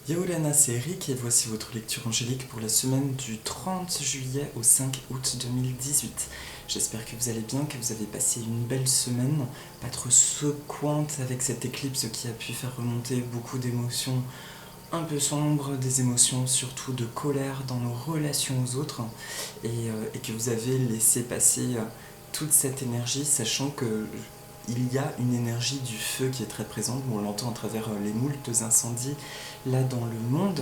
Yaolana, c'est Eric et voici votre lecture angélique pour la semaine du 30 juillet au 5 août 2018. J'espère que vous allez bien, que vous avez passé une belle semaine, pas trop secouante avec cette éclipse qui a pu faire remonter beaucoup d'émotions un peu sombres, des émotions surtout de colère dans nos relations aux autres, et que vous avez laissé passer toute cette énergie, sachant que il y a une énergie du feu qui est très présente, on l'entend à travers les moultes incendies là dans le monde,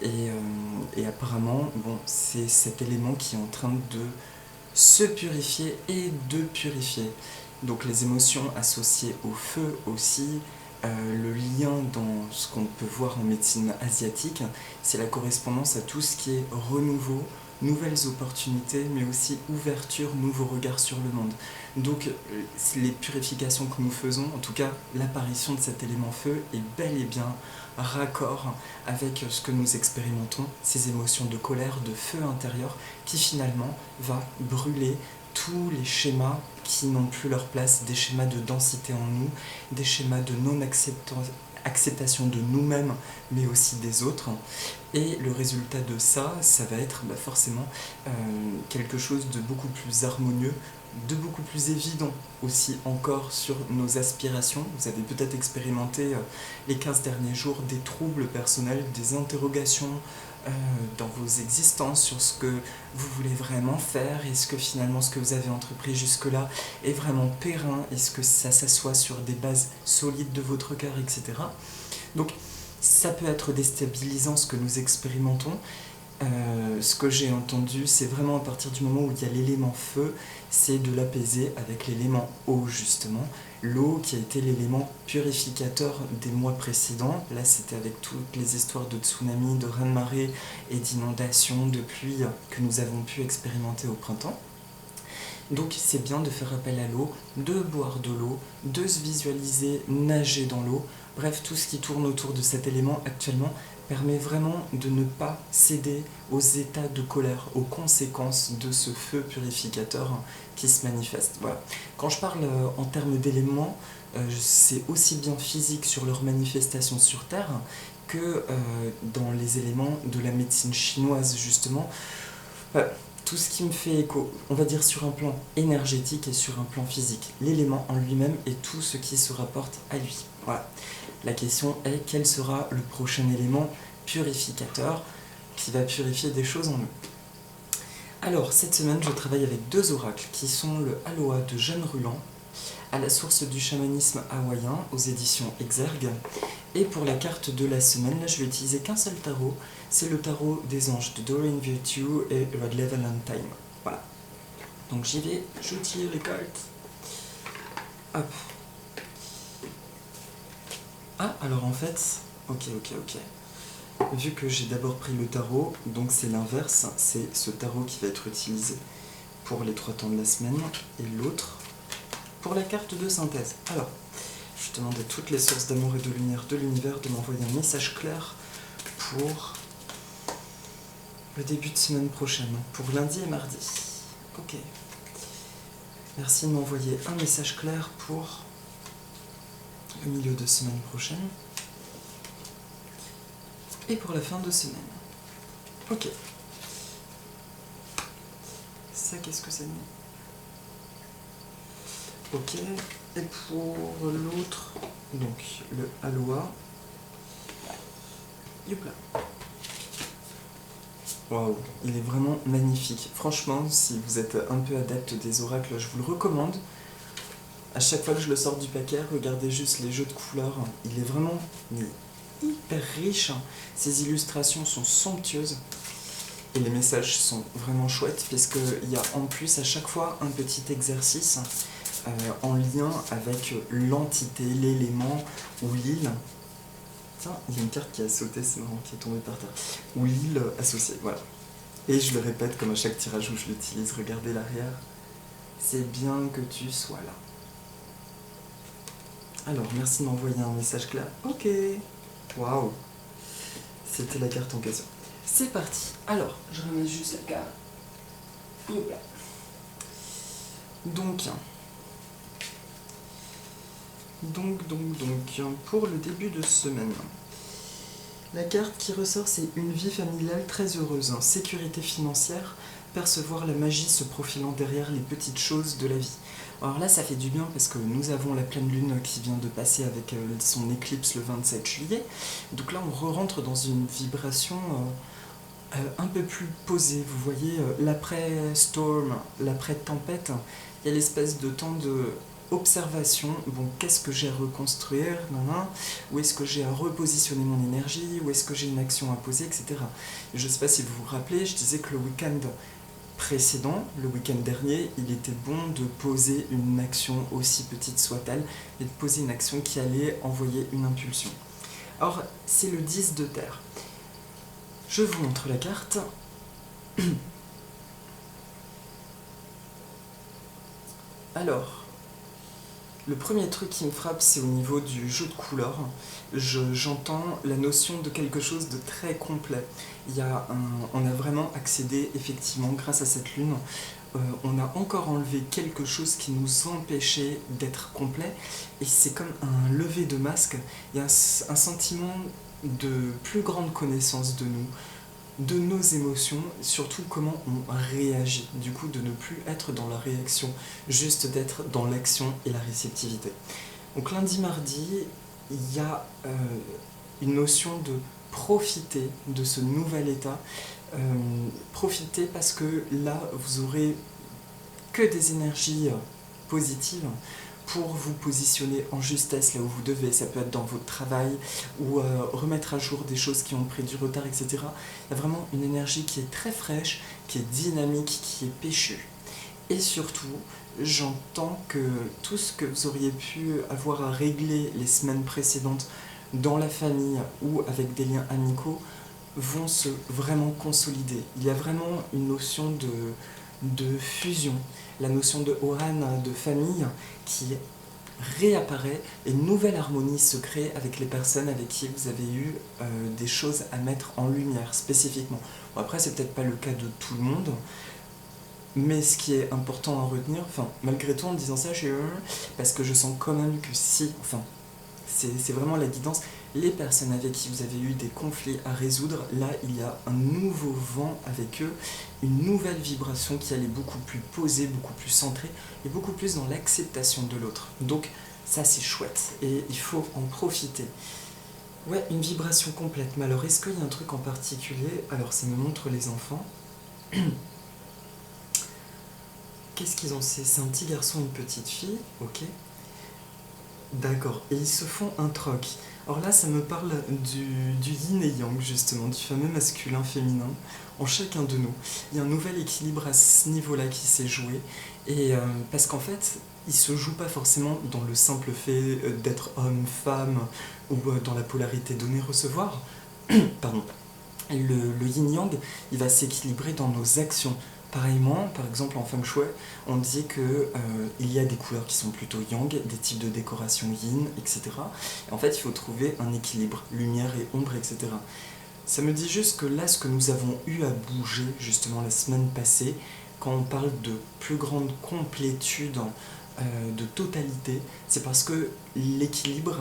et apparemment, bon, c'est cet élément qui est en train de se purifier et de purifier. Donc les émotions associées au feu aussi, le lien dans ce qu'on peut voir en médecine asiatique, c'est la correspondance à tout ce qui est renouveau, nouvelles opportunités, mais aussi ouverture, nouveaux regards sur le monde. Donc les purifications que nous faisons, en tout cas l'apparition de cet élément feu, est bel et bien raccord avec ce que nous expérimentons, ces émotions de colère, de feu intérieur, qui finalement va brûler tous les schémas qui n'ont plus leur place, des schémas de densité en nous, des schémas de non-acceptation de nous-mêmes, mais aussi des autres. Et le résultat de ça, ça va être forcément quelque chose de beaucoup plus harmonieux, de beaucoup plus évident aussi encore sur nos aspirations. Vous avez peut-être expérimenté les 15 derniers jours des troubles personnels, des interrogations dans vos existences sur ce que vous voulez vraiment faire. Est-ce que finalement ce que vous avez entrepris jusque-là est vraiment périn? Est-ce que ça s'assoit sur des bases solides de votre cœur, etc. Donc ça peut être déstabilisant ce que nous expérimentons. Ce que j'ai entendu, c'est vraiment à partir du moment où il y a l'élément feu, c'est de l'apaiser avec l'élément eau justement. L'eau qui a été l'élément purificateur des mois précédents. Là, c'était avec toutes les histoires de tsunami, de raz-de-marée et d'inondations, de pluie que nous avons pu expérimenter au printemps. Donc c'est bien de faire appel à l'eau, de boire de l'eau, de se visualiser nager dans l'eau. Bref, tout ce qui tourne autour de cet élément actuellement permet vraiment de ne pas céder aux états de colère, aux conséquences de ce feu purificateur qui se manifeste. Voilà. Quand je parle en termes d'éléments, c'est aussi bien physique sur leur manifestation sur Terre que dans les éléments de la médecine chinoise justement. Tout ce qui me fait écho, on va dire sur un plan énergétique et sur un plan physique. L'élément en lui-même et tout ce qui se rapporte à lui. Voilà. La question est quel sera le prochain élément purificateur qui va purifier des choses en nous. Alors, cette semaine, je travaille avec deux oracles qui sont le Aloha de Jeanne Ruland, à la source du chamanisme hawaïen, aux éditions Exergue. Et pour la carte de la semaine, là, je vais utiliser qu'un seul tarot. C'est le tarot des anges de Doreen Virtue et Red Level and Time. Voilà. Donc j'y vais, je tire les cartes. Hop. Ah, alors en fait, ok. Vu que j'ai d'abord pris le tarot, donc c'est l'inverse, c'est ce tarot qui va être utilisé pour les 3 temps de la semaine, et l'autre pour la carte de synthèse. Alors, je demande à toutes les sources d'amour et de lumière de l'univers de m'envoyer un message clair pour le début de semaine prochaine, pour lundi et mardi. Ok. Merci de m'envoyer un message clair pour le milieu de semaine prochaine et pour la fin de semaine. Ok. Ça, qu'est-ce que ça dit? Ok. Et pour l'autre, donc le Aloha. Youpla. Waouh, il est vraiment magnifique. Franchement, si vous êtes un peu adepte des oracles, je vous le recommande. À chaque fois que je le sors du paquet, regardez juste les jeux de couleurs. Il est vraiment hyper riche. Ces illustrations sont somptueuses. Et les messages sont vraiment chouettes, puisqu'il y a en plus à chaque fois un petit exercice en lien avec l'entité, l'élément ou l'île. Tiens, il y a une carte qui a sauté, c'est marrant, qui est tombée par terre. Ou l'île associée, voilà. Et je le répète comme à chaque tirage où je l'utilise, regardez l'arrière. C'est bien que tu sois là. Alors, merci de m'envoyer un message clair. Ok. Waouh. C'était la carte en question. C'est parti. Alors, je remets juste la carte. Hop là. Donc, pour le début de semaine, La carte qui ressort, c'est une vie familiale très heureuse, hein. Sécurité financière, percevoir la magie se profilant derrière les petites choses de la vie. Alors là, ça fait du bien parce que nous avons la pleine lune qui vient de passer avec son éclipse le 27 juillet. Donc là, on rentre dans une vibration un peu plus posée. Vous voyez, l'après-storm, l'après-tempête, il y a l'espèce de temps de observation. Bon, qu'est-ce que j'ai à reconstruire, où est-ce que j'ai à repositionner mon énergie, où est-ce que j'ai une action à poser, etc. Et je ne sais pas si vous vous rappelez, je disais que le week-end précédent, le week-end dernier, il était bon de poser une action, aussi petite soit-elle, et de poser une action qui allait envoyer une impulsion. Or, c'est le 10 de terre. Je vous montre la carte. Alors, le premier truc qui me frappe, c'est au niveau du jeu de couleurs. J'entends la notion de quelque chose de très complet. On a vraiment accédé, effectivement, grâce à cette lune, on a encore enlevé quelque chose qui nous empêchait d'être complet, et c'est comme un lever de masque. Il y a un sentiment de plus grande connaissance de nous, de nos émotions, surtout comment on réagit, du coup de ne plus être dans la réaction, juste d'être dans l'action et la réceptivité. Donc lundi, mardi, il y a une notion de profiter de ce nouvel état, profiter parce que là vous aurez que des énergies positives pour vous positionner en justesse là où vous devez. Ça peut être dans votre travail ou remettre à jour des choses qui ont pris du retard, etc. Il y a vraiment une énergie qui est très fraîche, qui est dynamique, qui est péchue. Et surtout, j'entends que tout ce que vous auriez pu avoir à régler les semaines précédentes dans la famille ou avec des liens amicaux vont se vraiment consolider. Il y a vraiment une notion de fusion, la notion de Oran, de famille, qui réapparaît et une nouvelle harmonie se crée avec les personnes avec qui vous avez eu des choses à mettre en lumière spécifiquement. Bon, après, c'est peut-être pas le cas de tout le monde, mais ce qui est important à retenir, enfin, malgré tout en disant ça, parce que je sens quand même que si, enfin, c'est vraiment la guidance, les personnes avec qui vous avez eu des conflits à résoudre, là il y a un nouveau vent avec eux, une nouvelle vibration qui allait beaucoup plus posée, beaucoup plus centrée et beaucoup plus dans l'acceptation de l'autre. Donc ça c'est chouette et il faut en profiter. Ouais, une vibration complète. Mais alors est-ce qu'il y a un truc en particulier? Alors ça me montre les enfants. Qu'est-ce qu'ils ont? C'est un petit garçon et une petite fille, ok. D'accord, et ils se font un troc. Alors là, ça me parle du yin et yang, justement, du fameux masculin-féminin en chacun de nous. Il y a un nouvel équilibre à ce niveau-là qui s'est joué, et parce qu'en fait, il ne se joue pas forcément dans le simple fait d'être homme-femme ou dans la polarité donner-recevoir. Pardon. Le yin-yang, il va s'équilibrer dans nos actions. Pareillement, par exemple en Feng Shui, on dit qu'il y a des couleurs qui sont plutôt yang, des types de décoration yin, etc. Et en fait, il faut trouver un équilibre, lumière et ombre, etc. Ça me dit juste que là, ce que nous avons eu à bouger, justement, la semaine passée, quand on parle de plus grande complétude, de totalité, c'est parce que l'équilibre,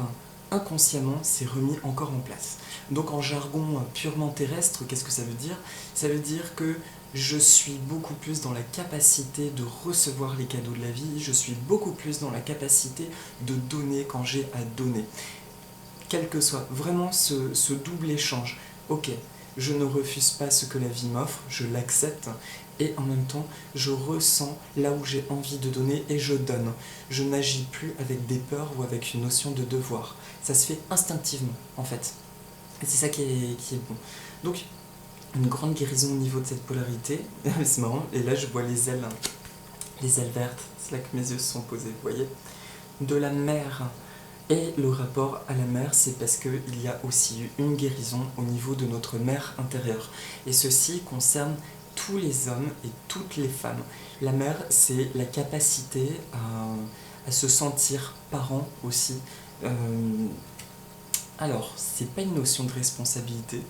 inconsciemment, s'est remis encore en place. Donc en jargon purement terrestre, qu'est-ce que ça veut dire? Ça veut dire que je suis beaucoup plus dans la capacité de recevoir les cadeaux de la vie, je suis beaucoup plus dans la capacité de donner quand j'ai à donner. Quel que soit vraiment ce double échange. Ok, je ne refuse pas ce que la vie m'offre, je l'accepte, et en même temps, je ressens là où j'ai envie de donner et je donne. Je n'agis plus avec des peurs ou avec une notion de devoir. Ça se fait instinctivement, en fait. Et c'est ça qui est bon. Donc, une grande guérison au niveau de cette polarité. C'est marrant, et là je vois les ailes vertes, c'est là que mes yeux se sont posés, vous voyez, de la mer. Et le rapport à la mer, c'est parce qu'il y a aussi eu une guérison au niveau de notre mer intérieure. Et ceci concerne tous les hommes et toutes les femmes. La mer, c'est la capacité à se sentir parent aussi. Alors, c'est pas une notion de responsabilité,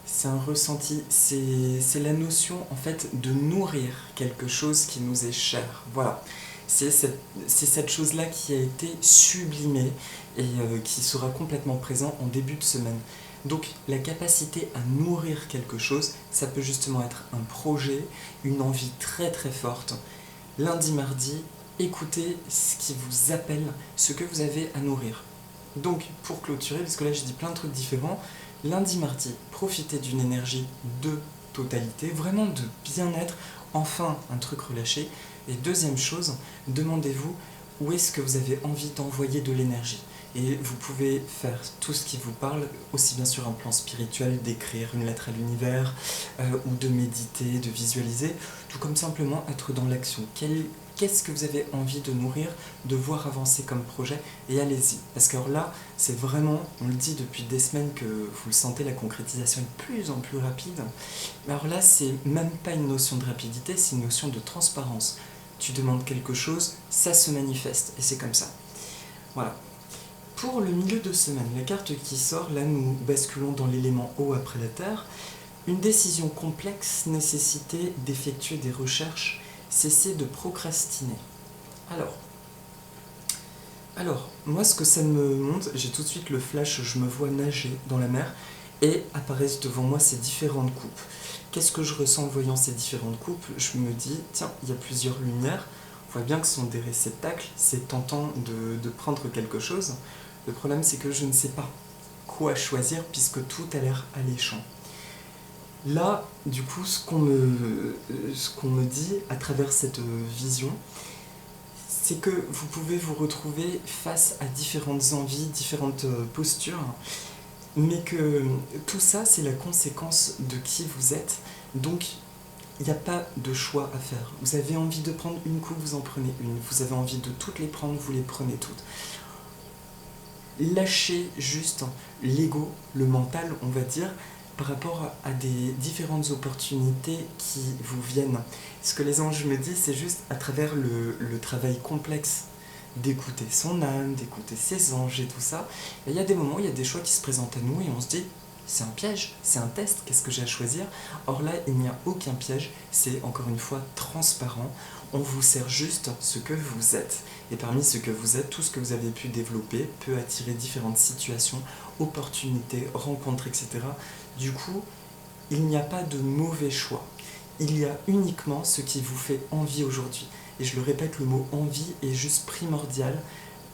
c'est un ressenti, c'est la notion en fait de nourrir quelque chose qui nous est cher. Voilà, c'est cette chose-là qui a été sublimée et qui sera complètement présent en début de semaine. Donc la capacité à nourrir quelque chose, ça peut justement être un projet, une envie très très forte. Lundi, mardi, écoutez ce qui vous appelle, ce que vous avez à nourrir. Donc pour clôturer, parce que là je dis plein de trucs différents, lundi, mardi, profitez d'une énergie de totalité, vraiment de bien-être, enfin un truc relâché. Et deuxième chose, demandez-vous où est-ce que vous avez envie d'envoyer de l'énergie. Et vous pouvez faire tout ce qui vous parle, aussi bien sur un plan spirituel, d'écrire une lettre à l'univers, ou de méditer, de visualiser, tout comme simplement être dans l'action. Qu'est-ce que vous avez envie de nourrir, de voir avancer comme projet, et allez-y. Parce que alors là, c'est vraiment, on le dit depuis des semaines que vous le sentez, la concrétisation est de plus en plus rapide. Mais alors là, c'est même pas une notion de rapidité, c'est une notion de transparence. Tu demandes quelque chose, ça se manifeste, et c'est comme ça. Voilà. Pour le milieu de semaine, la carte qui sort, là nous basculons dans l'élément eau après la terre. Une décision complexe, nécessité d'effectuer des recherches, cesser de procrastiner. Alors, moi ce que ça me montre, j'ai tout de suite le flash, je me vois nager dans la mer et apparaissent devant moi ces différentes coupes. Qu'est-ce que je ressens en voyant ces différentes coupes? Je me dis, tiens, il y a plusieurs lumières, on voit bien que ce sont des réceptacles, c'est tentant de prendre quelque chose. Le problème c'est que je ne sais pas quoi choisir puisque tout a l'air alléchant. Là, du coup, ce qu'on me dit à travers cette vision, c'est que vous pouvez vous retrouver face à différentes envies, différentes postures, mais que tout ça, c'est la conséquence de qui vous êtes. Donc, il n'y a pas de choix à faire. Vous avez envie de prendre une coupe, vous en prenez une. Vous avez envie de toutes les prendre, vous les prenez toutes. Lâchez juste l'ego, le mental, on va dire, par rapport à des différentes opportunités qui vous viennent. Ce que les anges me disent, c'est juste à travers le travail complexe d'écouter son âme, d'écouter ses anges et tout ça. Et il y a des moments, il y a des choix qui se présentent à nous et on se dit, c'est un piège, c'est un test, qu'est-ce que j'ai à choisir? Or là, il n'y a aucun piège, c'est encore une fois transparent. On vous sert juste ce que vous êtes. Et parmi ce que vous êtes, tout ce que vous avez pu développer peut attirer différentes situations, opportunités, rencontres, etc. Du coup, il n'y a pas de mauvais choix. Il y a uniquement ce qui vous fait envie aujourd'hui. Et je le répète, le mot envie est juste primordial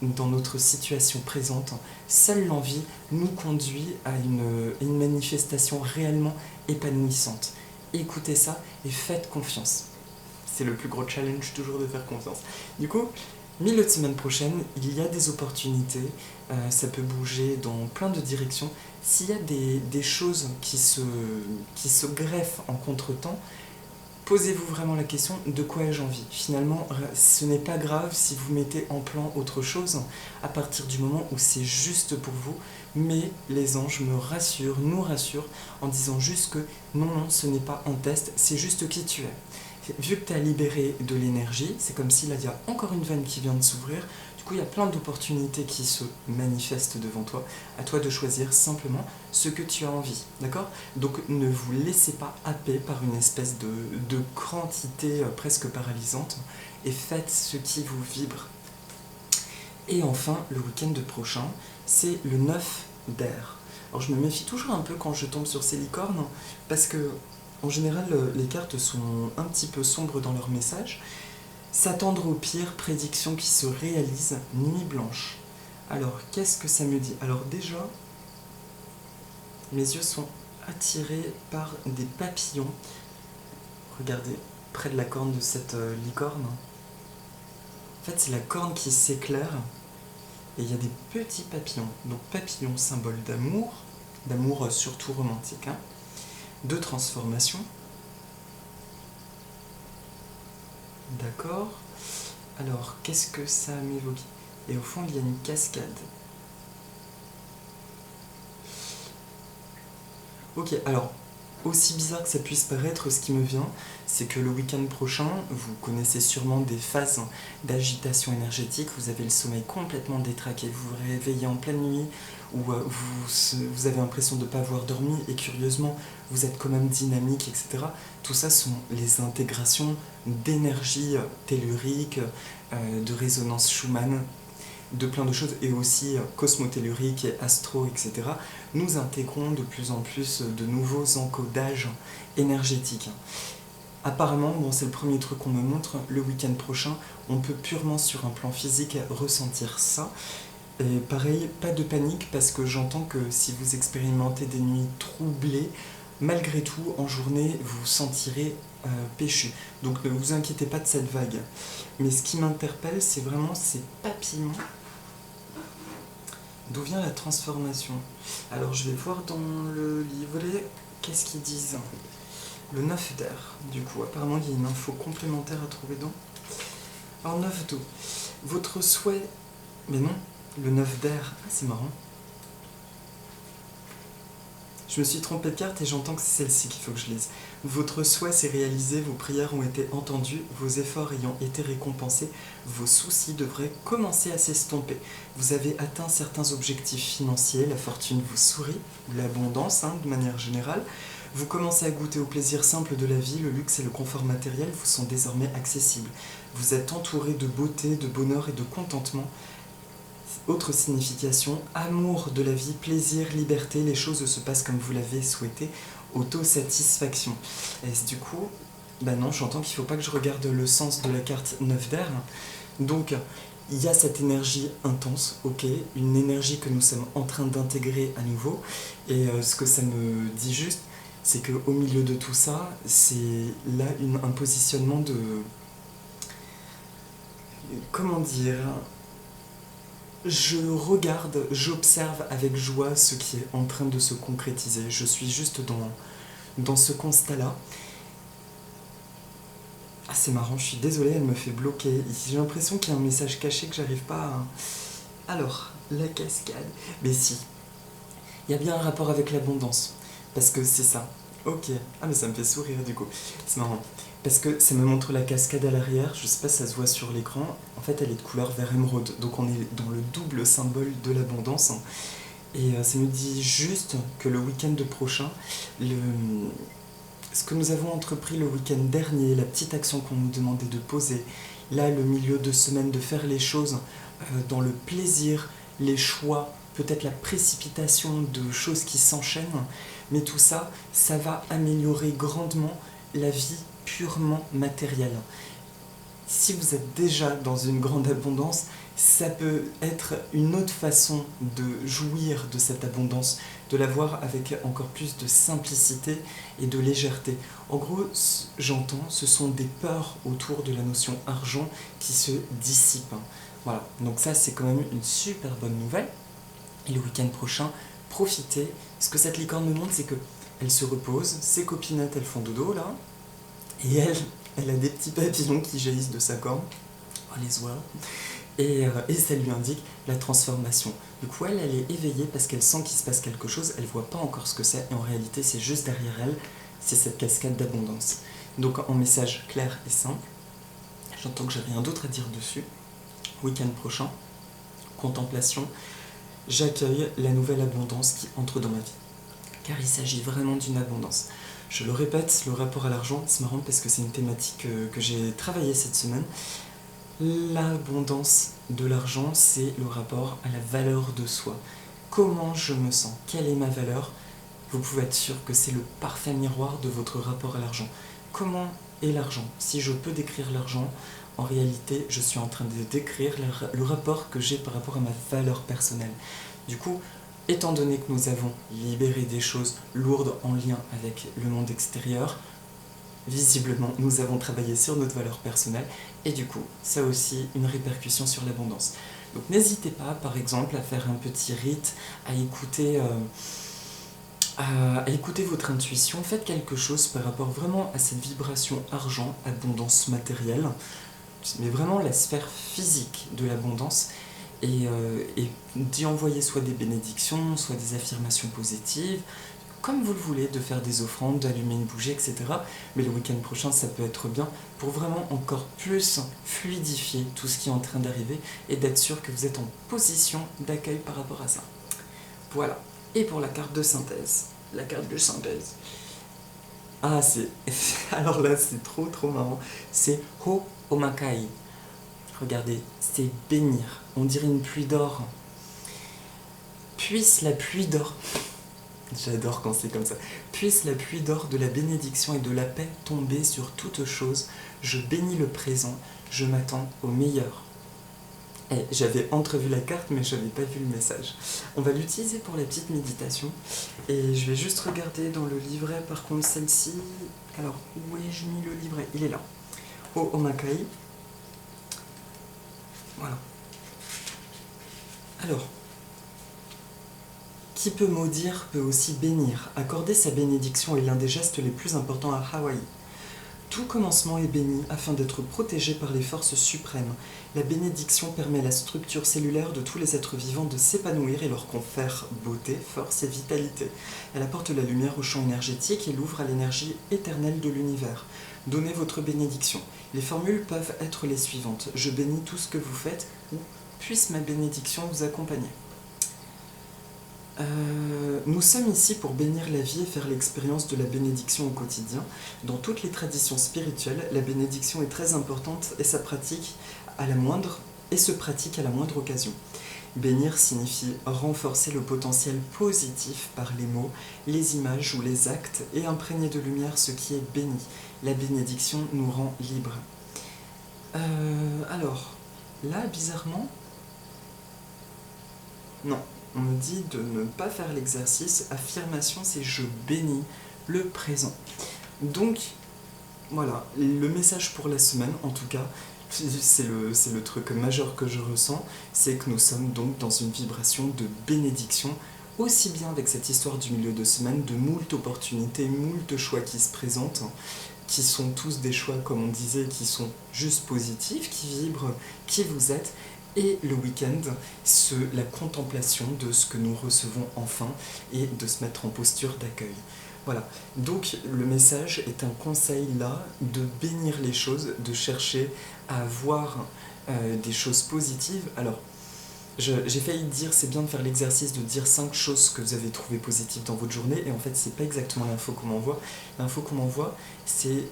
dans notre situation présente. Seule l'envie nous conduit à une manifestation réellement épanouissante. Écoutez ça et faites confiance. C'est le plus gros challenge toujours de faire confiance. Du coup, milieu de semaine prochaine, il y a des opportunités, ça peut bouger dans plein de directions. S'il y a des choses qui se greffent en contre-temps, posez-vous vraiment la question de quoi ai-je envie. Finalement, ce n'est pas grave si vous mettez en plan autre chose à partir du moment où c'est juste pour vous, mais les anges me rassurent, nous rassurent en disant juste que non, ce n'est pas un test, c'est juste qui tu es. Vu que tu as libéré de l'énergie, c'est comme si là il y a encore une veine qui vient de s'ouvrir, du coup il y a plein d'opportunités qui se manifestent devant toi, à toi de choisir simplement ce que tu as envie, d'accord? Donc ne vous laissez pas happer par une espèce de quantité presque paralysante et faites ce qui vous vibre. Et enfin, le week-end prochain, c'est le 9 d'air. Alors je me méfie toujours un peu quand je tombe sur ces licornes, parce que en général, les cartes sont un petit peu sombres dans leur message. S'attendre au pire, prédiction qui se réalise, nuit blanche. Alors, qu'est-ce que ça me dit? Alors déjà, mes yeux sont attirés par des papillons. Regardez, près de la corne de cette licorne. En fait, c'est la corne qui s'éclaire et il y a des petits papillons. Donc papillons, symbole d'amour surtout romantique, hein, de transformation. D'accord. Alors, qu'est-ce que ça m'évoque? Et au fond, il y a une cascade. Ok, alors, aussi bizarre que ça puisse paraître, ce qui me vient, c'est que le week-end prochain, vous connaissez sûrement des phases d'agitation énergétique, vous avez le sommeil complètement détraqué, vous vous réveillez en pleine nuit, ou vous avez l'impression de ne pas avoir dormi, et curieusement, vous êtes quand même dynamique, etc. Tout ça sont les intégrations d'énergie tellurique, de résonance Schumann. de plein de choses, et aussi cosmotellurique et astro, etc., nous intégrons de plus en plus de nouveaux encodages énergétiques. Apparemment, bon, c'est le premier truc qu'on me montre, le week-end prochain, on peut purement sur un plan physique ressentir ça. Et pareil, pas de panique, parce que j'entends que si vous expérimentez des nuits troublées, malgré tout, en journée, vous vous sentirez péchu. Donc ne vous inquiétez pas de cette vague. Mais ce qui m'interpelle, c'est vraiment ces papillons. D'où vient la transformation? Alors je vais voir dans le livret, qu'est-ce qu'ils disent. Le 9 d'air, du coup, apparemment il y a une info complémentaire à trouver dans. Alors 9 d'eau. Votre souhait... Mais non, le 9 d'air. Ah, c'est marrant. Je me suis trompé de carte et j'entends que c'est celle-ci qu'il faut que je lise. Votre souhait s'est réalisé, vos prières ont été entendues, vos efforts ayant été récompensés, vos soucis devraient commencer à s'estomper. Vous avez atteint certains objectifs financiers, la fortune vous sourit, l'abondance de manière générale. Vous commencez à goûter au plaisir simple de la vie, le luxe et le confort matériel vous sont désormais accessibles. Vous êtes entouré de beauté, de bonheur et de contentement. Autre signification, amour de la vie, plaisir, liberté, les choses se passent comme vous l'avez souhaité, autosatisfaction. Et du coup, bah non, j'entends qu'il ne faut pas que je regarde le sens de la carte 9 d'air. Donc, il y a cette énergie intense, ok, une énergie que nous sommes en train d'intégrer à nouveau. Et ce que ça me dit juste, c'est qu'au milieu de tout ça, c'est là un positionnement de... Comment dire? Je regarde, j'observe avec joie ce qui est en train de se concrétiser. Je suis juste dans ce constat-là. Ah, c'est marrant, je suis désolée, elle me fait bloquer. J'ai l'impression qu'il y a un message caché que j'arrive pas à... Alors, la cascade. Mais si, il y a bien un rapport avec l'abondance. Parce que c'est ça. Ok. Ah, mais ça me fait sourire du coup. C'est marrant. Parce que ça me montre la cascade à l'arrière, je sais pas si ça se voit sur l'écran, en fait elle est de couleur vert émeraude, donc on est dans le double symbole de l'abondance. Et ça nous dit juste que le week-end prochain, ce que nous avons entrepris le week-end dernier, la petite action qu'on nous demandait de poser, là le milieu de semaine, de faire les choses dans le plaisir, les choix, peut-être la précipitation de choses qui s'enchaînent, mais tout ça, ça va améliorer grandement la vie purement matérielle. Si vous êtes déjà dans une grande abondance, ça peut être une autre façon de jouir de cette abondance, de la voir avec encore plus de simplicité et de légèreté. En gros, j'entends, ce sont des peurs autour de la notion argent qui se dissipent. Voilà, donc ça c'est quand même une super bonne nouvelle. Et le week-end prochain, profitez. Ce que cette licorne me montre, c'est que elle se repose, ses copinettes elles font dodo là, et elle a des petits papillons qui jaillissent de sa corne, on les voit, et ça lui indique la transformation. Du coup, elle est éveillée parce qu'elle sent qu'il se passe quelque chose, elle voit pas encore ce que c'est, et en réalité, c'est juste derrière elle, c'est cette cascade d'abondance. Donc, en message clair et simple, j'entends que j'ai rien d'autre à dire dessus. Week-end prochain, contemplation, j'accueille la nouvelle abondance qui entre dans ma vie. Car il s'agit vraiment d'une abondance. Je le répète, le rapport à l'argent, c'est marrant parce que c'est une thématique que j'ai travaillée cette semaine. L'abondance de l'argent, c'est le rapport à la valeur de soi. Comment je me sens? Quelle est ma valeur? Vous pouvez être sûr que c'est le parfait miroir de votre rapport à l'argent. Comment est l'argent? Si je peux décrire l'argent, en réalité, je suis en train de décrire le rapport que j'ai par rapport à ma valeur personnelle. Du coup, étant donné que nous avons libéré des choses lourdes en lien avec le monde extérieur, visiblement, nous avons travaillé sur notre valeur personnelle et du coup, ça a aussi une répercussion sur l'abondance. Donc n'hésitez pas, par exemple, à faire un petit rite, à écouter votre intuition. Faites quelque chose par rapport vraiment à cette vibration argent, abondance matérielle, mais vraiment la sphère physique de l'abondance. Et d'y envoyer soit des bénédictions, soit des affirmations positives, comme vous le voulez, de faire des offrandes, d'allumer une bougie, etc. Mais le week-end prochain, ça peut être bien pour vraiment encore plus fluidifier tout ce qui est en train d'arriver et d'être sûr que vous êtes en position d'accueil par rapport à ça. Voilà. Et pour la carte de synthèse, alors là, c'est trop marrant, c'est Ho Omakai. Regardez, c'est bénir. On dirait une pluie d'or. Puisse la pluie d'or... J'adore quand c'est comme ça. Puisse la pluie d'or de la bénédiction et de la paix tomber sur toute chose. Je bénis le présent. Je m'attends au meilleur. Et j'avais entrevu la carte, mais je n'avais pas vu le message. On va l'utiliser pour la petite méditation. Et je vais juste regarder dans le livret, par contre, celle-ci... Alors, où ai-je mis le livret? Il est là. Au Omakai. Voilà. Alors, qui peut maudire peut aussi bénir. Accorder sa bénédiction est l'un des gestes les plus importants à Hawaï. Tout commencement est béni afin d'être protégé par les forces suprêmes. La bénédiction permet à la structure cellulaire de tous les êtres vivants de s'épanouir et leur confère beauté, force et vitalité. Elle apporte la lumière au champ énergétique et l'ouvre à l'énergie éternelle de l'univers. Donnez votre bénédiction. Les formules peuvent être les suivantes. Je bénis tout ce que vous faites ou puisse ma bénédiction vous accompagner. Nous sommes ici pour bénir la vie et faire l'expérience de la bénédiction au quotidien. Dans toutes les traditions spirituelles, la bénédiction est très importante et se pratique à la moindre occasion. Bénir signifie renforcer le potentiel positif par les mots, les images ou les actes et imprégner de lumière ce qui est béni. La bénédiction nous rend libres. Alors, là, bizarrement... Non. On me dit de ne pas faire l'exercice. Affirmation, c'est je bénis le présent. Donc, voilà, le message pour la semaine, en tout cas, c'est le truc majeur que je ressens, c'est que nous sommes donc dans une vibration de bénédiction, aussi bien avec cette histoire du milieu de semaine, de moult opportunités, moult choix qui se présentent, qui sont tous des choix, comme on disait, qui sont juste positifs, qui vibrent, qui vous êtes, et le week-end, la contemplation de ce que nous recevons enfin et de se mettre en posture d'accueil. Voilà, donc le message est un conseil là de bénir les choses, de chercher à voir des choses positives. Alors, j'ai failli dire, c'est bien de faire l'exercice de dire 5 choses que vous avez trouvées positives dans votre journée, et en fait, c'est pas exactement l'info qu'on m'envoie. L'info qu'on m'envoie, c'est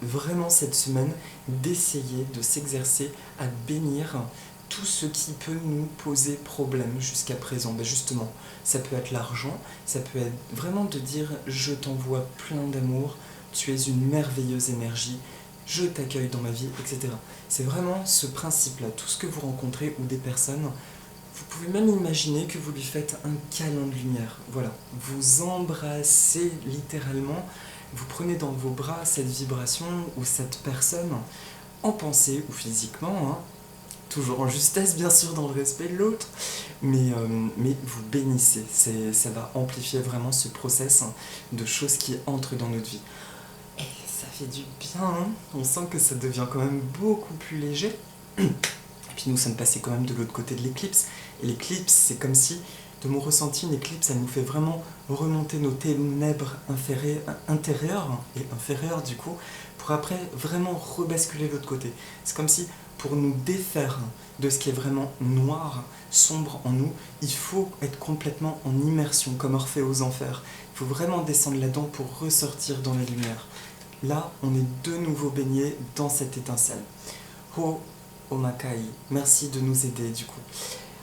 vraiment cette semaine d'essayer de s'exercer à bénir tout ce qui peut nous poser problème jusqu'à présent. Justement, ça peut être l'argent, ça peut être vraiment de dire je t'envoie plein d'amour, tu es une merveilleuse énergie, je t'accueille dans ma vie, etc. C'est vraiment ce principe-là. Tout ce que vous rencontrez ou des personnes, vous pouvez même imaginer que vous lui faites un câlin de lumière. Voilà, vous embrassez littéralement, vous prenez dans vos bras cette vibration ou cette personne, en pensée ou physiquement, hein, toujours en justesse bien sûr dans le respect de l'autre, mais vous bénissez, ça va amplifier vraiment ce process de choses qui entrent dans notre vie. Et ça fait du bien, hein. On sent que ça devient quand même beaucoup plus léger. Et puis nous sommes passés quand même de l'autre côté de l'éclipse, et l'éclipse c'est comme si, de mon ressenti, une éclipse ça nous fait vraiment remonter nos ténèbres intérieures et inférieures du coup, pour après vraiment rebasculer de l'autre côté. C'est comme si, pour nous défaire de ce qui est vraiment noir, sombre en nous, il faut être complètement en immersion, comme Orphée aux enfers. Il faut vraiment descendre là-dedans pour ressortir dans la lumière. Là, on est de nouveau baigné dans cette étincelle. Ho Omakai, merci de nous aider du coup.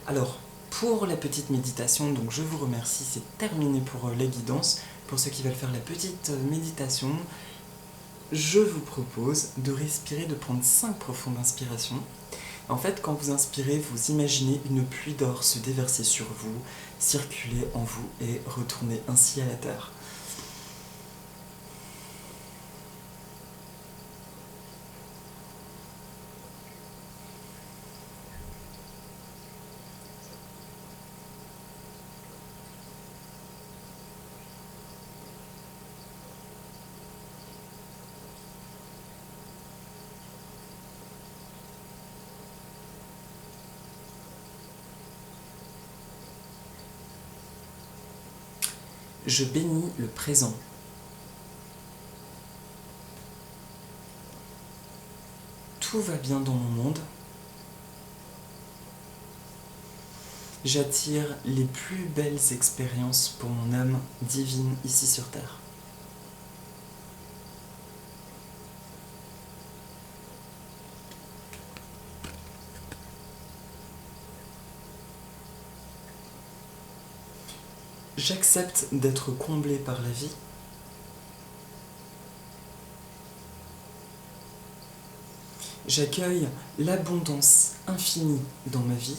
Alors, pour la petite méditation, donc je vous remercie, c'est terminé pour la guidance. Pour ceux qui veulent faire la petite méditation, je vous propose de respirer, de prendre 5 profondes inspirations. En fait, quand vous inspirez, vous imaginez une pluie d'or se déverser sur vous, circuler en vous et retourner ainsi à la terre. Je bénis le présent. Tout va bien dans mon monde. J'attire les plus belles expériences pour mon âme divine ici sur Terre. J'accepte d'être comblé par la vie. J'accueille l'abondance infinie dans ma vie,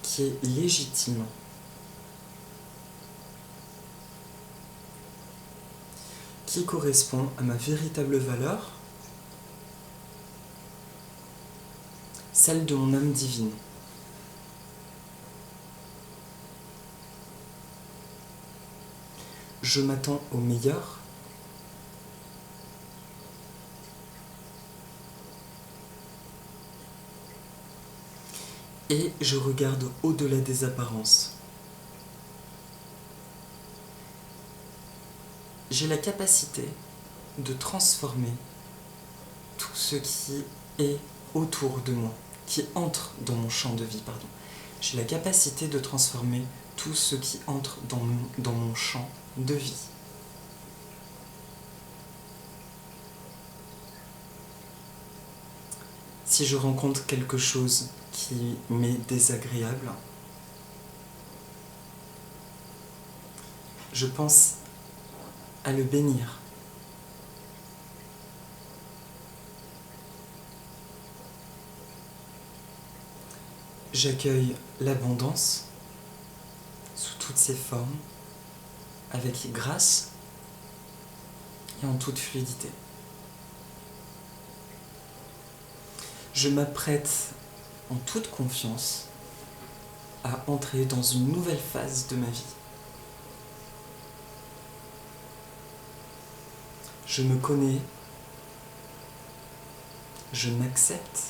qui est légitime. Qui correspond à ma véritable valeur, celle de mon âme divine. Je m'attends au meilleur. Et je regarde au-delà des apparences. J'ai la capacité de transformer tout ce qui est autour de moi, qui entre dans mon champ de vie, pardon. J'ai la capacité de transformer tout ce qui entre dans mon champ de vie. Si je rencontre quelque chose qui m'est désagréable, je pense à le bénir. J'accueille l'abondance sous toutes ses formes, avec grâce et en toute fluidité. Je m'apprête en toute confiance à entrer dans une nouvelle phase de ma vie. Je me connais, je m'accepte,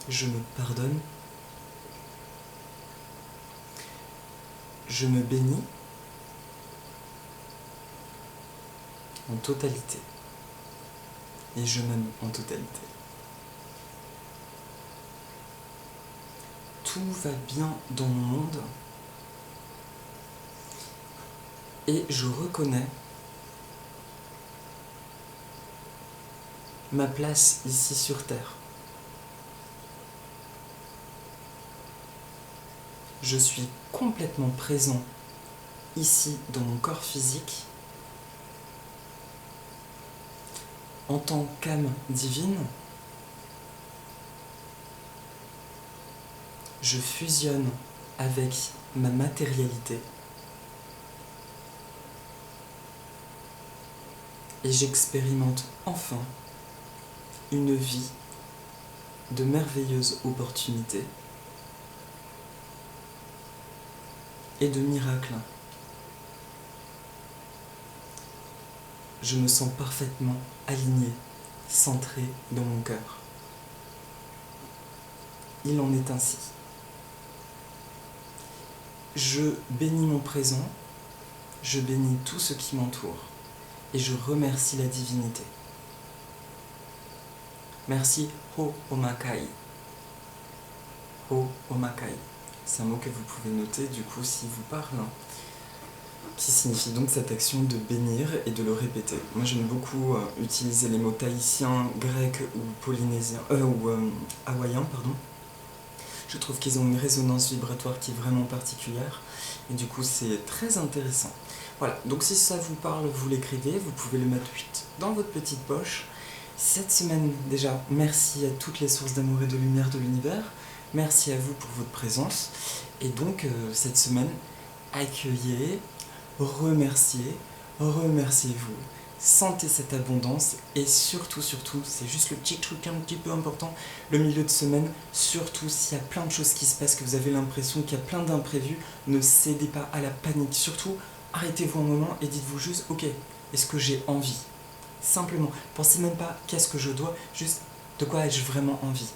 je me pardonne, je me bénis en totalité et je m'aime en totalité. Tout va bien dans mon monde et je reconnais ma place ici sur Terre. Je suis complètement présent ici dans mon corps physique en tant qu'âme divine. Je fusionne avec ma matérialité et j'expérimente enfin une vie de merveilleuses opportunités et de miracles. Je me sens parfaitement aligné, centré dans mon cœur. Il en est ainsi. Je bénis mon présent, je bénis tout ce qui m'entoure et je remercie la divinité. Merci Ho Omakai. Ho Omakai. C'est un mot que vous pouvez noter du coup s'il vous parle, qui signifie donc cette action de bénir et de le répéter. Moi j'aime beaucoup utiliser les mots tahitiens, grecs ou polynésiens, hawaïens, pardon. Je trouve qu'ils ont une résonance vibratoire qui est vraiment particulière et du coup c'est très intéressant. Voilà, donc si ça vous parle, vous l'écrivez, vous pouvez le mettre dans votre petite poche. Cette semaine déjà, merci à toutes les sources d'amour et de lumière de l'univers. Merci à vous pour votre présence. Et donc, cette semaine, accueillez, remerciez, remerciez-vous. Sentez cette abondance et surtout, c'est juste le petit truc un petit peu important, le milieu de semaine, surtout s'il y a plein de choses qui se passent, que vous avez l'impression qu'il y a plein d'imprévus, ne cédez pas à la panique. Surtout, arrêtez-vous un moment et dites-vous juste, ok, est-ce que j'ai envie ? Simplement, pensez même pas qu'est-ce que je dois, juste de quoi ai-je vraiment envie.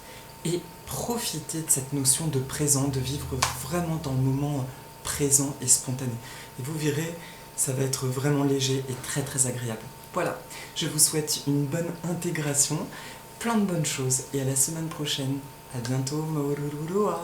Et profitez de cette notion de présent, de vivre vraiment dans le moment présent et spontané. Et vous verrez, ça va être vraiment léger et très très agréable. Voilà, je vous souhaite une bonne intégration, plein de bonnes choses et à la semaine prochaine. À bientôt, Maururua.